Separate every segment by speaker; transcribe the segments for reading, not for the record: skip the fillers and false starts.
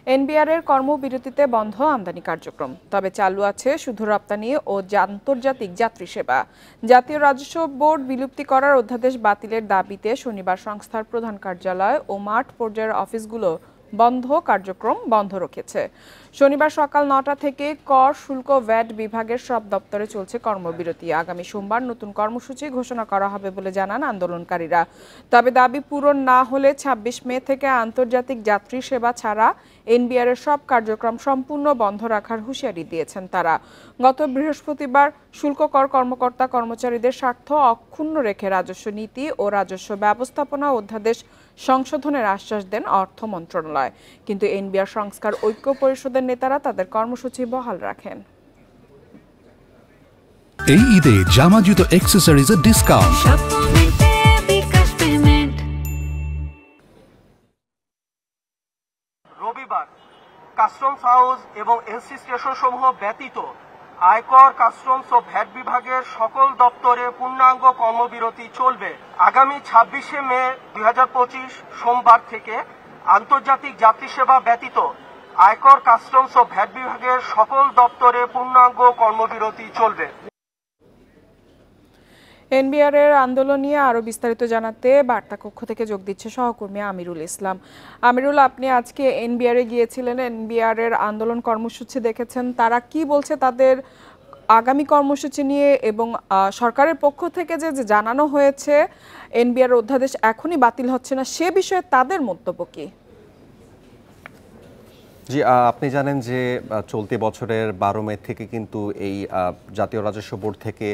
Speaker 1: NBR এর কর্মবিরতিতে বন্ধ আমদানি কার্যক্রম, তবে চালু আছে শুধু রপ্তানি ও আন্তর্জাতিক যাত্রী সেবা। জাতীয় রাজস্ব বোর্ড বিলুপ্তি করার অধ্যাদেশ বাতিলের দাবিতে শনিবার সংস্থার প্রধান কার্যালয় ও মাঠ পর্যায়ের অফিসগুলো কার্যক্রম বন্ধ রেখেছে। শনিবার সকাল ৯টা থেকে কর, শুল্ক, ভ্যাট বিভাগের সব দপ্তরে চলছে কর্মবিরতি। আগামী সোমবার নতুন কর্মসূচি ঘোষণা করা হবে বলে জানান আন্দোলনকারীরা। তবে দাবি পূরণ না হলে ২৬ মে থেকে আন্তর্জাতিক যাত্রী সেবা ছাড়া এনবিআর এর সব কার্যক্রম সম্পূর্ণ বন্ধ রাখার হুঁশিয়ারি দিয়েছেন তারা। গত বৃহস্পতিবার শুল্ক কর কর্মকর্তা কর্মচারীদের স্বার্থ অক্ষুণ্ণ রেখে রাজস্ব নীতি ও রাজস্ব ব্যবস্থাপনা অধ্যাদেশ সংশোধনের আশ্বাস দেন অর্থ মন্ত্রণালয়। কিন্তু এনবিআর সংস্কার ঐক্য পরিষদের নেতারা তাদের কর্মসূচি বহাল রাখেন।
Speaker 2: এই ঈদে জামা জুতো অ্যাকসেসরিজের ডিসকাউন্ট।
Speaker 3: রবিবার কাস্টমস হাউস এবং এনসি স্টেশন সমূহ ব্যতীত আয়কর, কাস্টমস ও ভ্যাট বিভাগের সকল দপ্তরে পূর্ণাঙ্গ কর্মবিরতি চলবে। আগামী ২৬শে মে ২০২৫ সোমবার থেকে আন্তর্জাতিক যাত্রী সেবা ব্যতীত আয়কর, কাস্টমস ও ভ্যাট বিভাগের সকল দপ্তরে পূর্ণাঙ্গ কর্মবিরতি চলবে।
Speaker 1: এনবিআর এর আন্দোলন নিয়ে আরো বিস্তারিত জানাতে বার্তা কক্ষ থেকে যোগ দিচ্ছে সহকর্মী আমিরুল ইসলাম। আমিরুল, আপনি আজকে এনবিআর এ গিয়েছিলেন, এনবিআর এর আন্দোলন কর্মসূচি দেখেছেন, তারা কি বলছে তাদের আগামী কর্মসূচি নিয়ে, এবং সরকারের পক্ষ থেকে যে জানানো হয়েছে এনবিআর অধ্যাদেশ এখনই বাতিল হচ্ছে না, সে বিষয়ে তাদের মন্তব্য কি?
Speaker 4: জি, আপনি জানেন যে চলতি বছরের ১২ মে থেকে কিন্তু এই জাতীয় রাজস্ব বোর্ড থেকে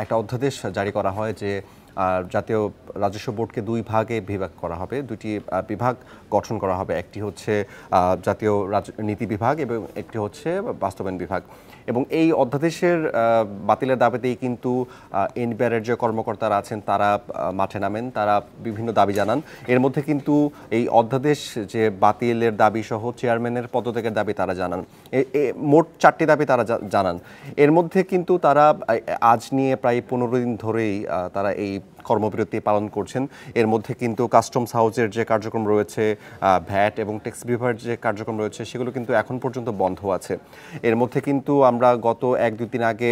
Speaker 4: একটা অধ্যাদেশ জারি করা হয় যে জাতীয় রাজস্ব বোর্ডকে দুই ভাগে বিভাগ করা হবে, দুটি বিভাগ গঠন করা হবে। একটি হচ্ছে জাতীয় নীতি বিভাগ এবং একটি হচ্ছে বাস্তবায়ন বিভাগ। এবং এই অধ্যাদেশের বাতিলের দাবিতেই কিন্তু এনবিআরের যে কর্মকর্তারা আছেন তারা মাঠে নামেন, তারা বিভিন্ন দাবি জানান। এর মধ্যে কিন্তু এই অধ্যাদেশ যে বাতিলের দাবি সহ চেয়ারম্যানের পদত্যাগের দাবি তারা জানান। মোট ৪টি দাবি তারা জানান। এর মধ্যে কিন্তু তারা আজ নিয়ে প্রায় ১৫ দিন ধরেই তারা এই কর্মবিরতি পালন করছেন। এর মধ্যে কিন্তু কাস্টমস হাউসের যে কার্যক্রম রয়েছে, ভ্যাট এবং ট্যাক্স বিভাগের যে কার্যক্রম রয়েছে, সেগুলো কিন্তু এখন পর্যন্ত বন্ধ আছে। এর মধ্যে কিন্তু আমরা গত ১-২ দিন আগে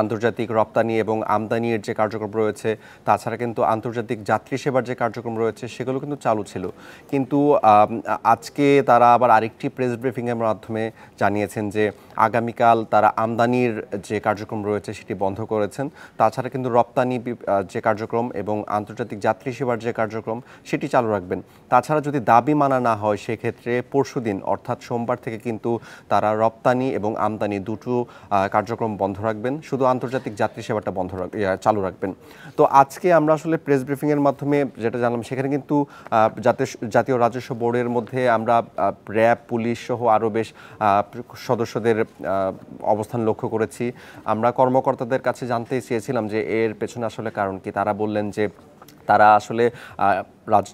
Speaker 4: আন্তর্জাতিক রপ্তানি এবং আমদানির যে কার্যক্রম রয়েছে, তাছাড়া কিন্তু আন্তর্জাতিক যাত্রী সেবার যে কার্যক্রম রয়েছে সেগুলো কিন্তু চালু ছিল। কিন্তু আজকে তারা আবার আরেকটি প্রেস ব্রিফিংয়ের মাধ্যমে জানিয়েছেন যে আগামীকাল তারা আমদানির যে কার্যক্রম রয়েছে সেটি বন্ধ করেছেন। তাছাড়া কিন্তু রপ্তানি যে কার্যক্রম এবং আন্তর্জাতিক যাত্রী সেবার যে কার্যক্রম সেটি চালু রাখবেন। তাছাড়া যদি দাবি মানা না হয় সেক্ষেত্রে পরশুদিন অর্থাৎ সোমবার থেকে কিন্তু তারা রপ্তানি এবং আমদানি দুটো কার্যক্রম বন্ধ রাখবেন, শুধু আন্তর্জাতিক যাত্রী সেবাটা চালু রাখবেন। তো আজকে আমরা আসলে প্রেস ব্রিফিংয়ের মাধ্যমে যেটা জানলাম, সেখানে কিন্তু জাতীয় রাজস্ব বোর্ডের মধ্যে আমরা র্যাব, পুলিশ সহ আরও বেশ সদস্যদের অবস্থান লক্ষ্য করেছি। আমরা কর্মকর্তাদের কাছে জানতে চেয়েছিলাম যে এর পেছনে আসলে কারণ কি। তারা বললেন যে তারা আসলে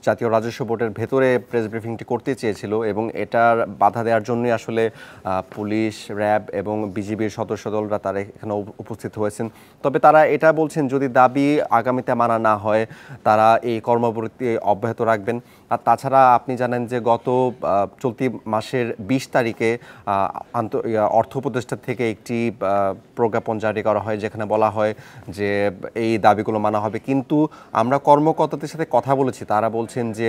Speaker 4: জাতীয় রাজস্ব বোর্ডের ভেতরে প্রেস ব্রিফিংটি করতে চেয়েছিল এবং এটার বাধা দেওয়ার জন্যই আসলে পুলিশ, র্যাব এবং বিজিবির সদস্য দলরা তারা এখানে উপস্থিত হয়েছেন। তবে তারা এটা বলছেন যদি দাবি আগামীতে মানা না হয় তারা এই কর্মবিরতি অব্যাহত রাখবেন। আর তাছাড়া আপনি জানেন যে গত চলতি মাসের ২০ তারিখে অর্থ উপদেষ্টা থেকে একটি প্রজ্ঞাপন জারি করা হয়, যেখানে বলা হয় যে এই দাবিগুলো মানা হবে। কিন্তু আমরা কর্মকর্তাদের সাথে কথা বলেছি, তারা বলছেন যে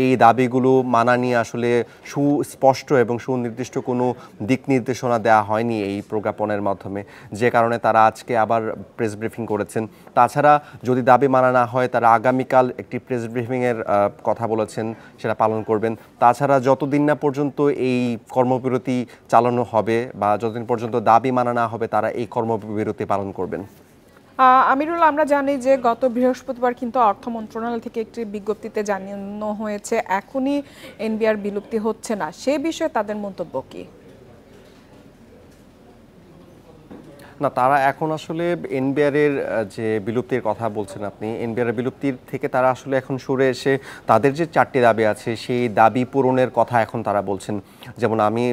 Speaker 4: এই দাবিগুলো মানা নিয়ে আসলে সুস্পষ্ট এবং সুনির্দিষ্ট কোনো দিক নির্দেশনা দেওয়া হয়নি এই প্রজ্ঞাপনের মাধ্যমে, যে কারণে তারা আজকে আবার প্রেস ব্রিফিং করেছেন। তাছাড়া যদি দাবি মানা না হয় তারা আগামীকাল একটি প্রেস ব্রিফিংয়ের কথা বলেছেন, সেটা পালন করবেন। তাছাড়া যতদিন না পর্যন্ত এই কর্মবিরতি চালানো হবে বা যতদিন পর্যন্ত দাবি মানা না হবে তারা এই কর্মবিরতি পালন করবেন।
Speaker 1: আমিরুল, আমরা জানি যে গত বৃহস্পতিবার কিন্তু অর্থ মন্ত্রণালয় থেকে একটি বিজ্ঞপ্তিতে জানানো হয়েছে এখনই এনবিআর বিলুপ্তি হচ্ছে না, সে বিষয়ে তাদের মন্তব্য কি?
Speaker 4: না, তারা এখন আসলে এনবিআর এর যে বিলুপ্তির কথা বলছেন আপনি, এনবিআর এর বিলুপ্তির থেকে তারা আসলে এখন সরে এসে তাদের যে ৪টি দাবি আছে সেই দাবি পূরণের কথা এখন তারা বলছেন। যেমন আমি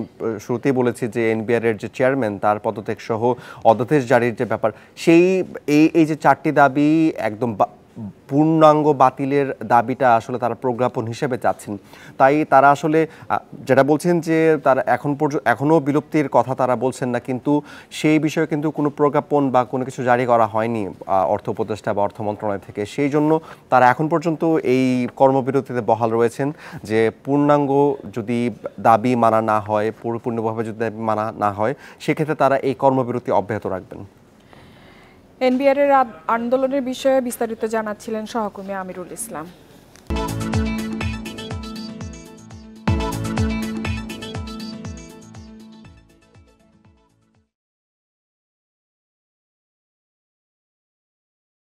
Speaker 4: শুরুতেই বলেছি যে এনবিআর এর যে চেয়ারম্যান তার পদত্যাগ সহ অধ্যাদেশ জারির যে ব্যাপার, এই যে ৪টি দাবি একদম পূর্ণাঙ্গ বাতিলের দাবিটা আসলে তারা প্রজ্ঞাপন হিসেবে চাচ্ছেন। তাই তারা আসলে যেটা বলছেন যে তারা এখনও বিলুপ্তির কথা তারা বলছেন না, কিন্তু সেই বিষয়ে কিন্তু কোনো প্রজ্ঞাপন বা কোনো কিছু জারি করা হয়নি অর্থ উপদেষ্টা বা অর্থ মন্ত্রণালয় থেকে। সেই জন্য তারা এখন পর্যন্ত এই কর্মবিরতিতে বহাল রয়েছেন যে পূর্ণাঙ্গ যদি দাবি মানা না হয়, পরিপূর্ণভাবে যদি দাবি মানা না হয়, সেক্ষেত্রে তারা এই কর্মবিরতি অব্যাহত রাখবেন।
Speaker 1: এনবিআর এর আন্দোলনের বিষয়ে বিস্তারিত জানাচ্ছিলেন সহকর্মী আমিরুল ইসলাম।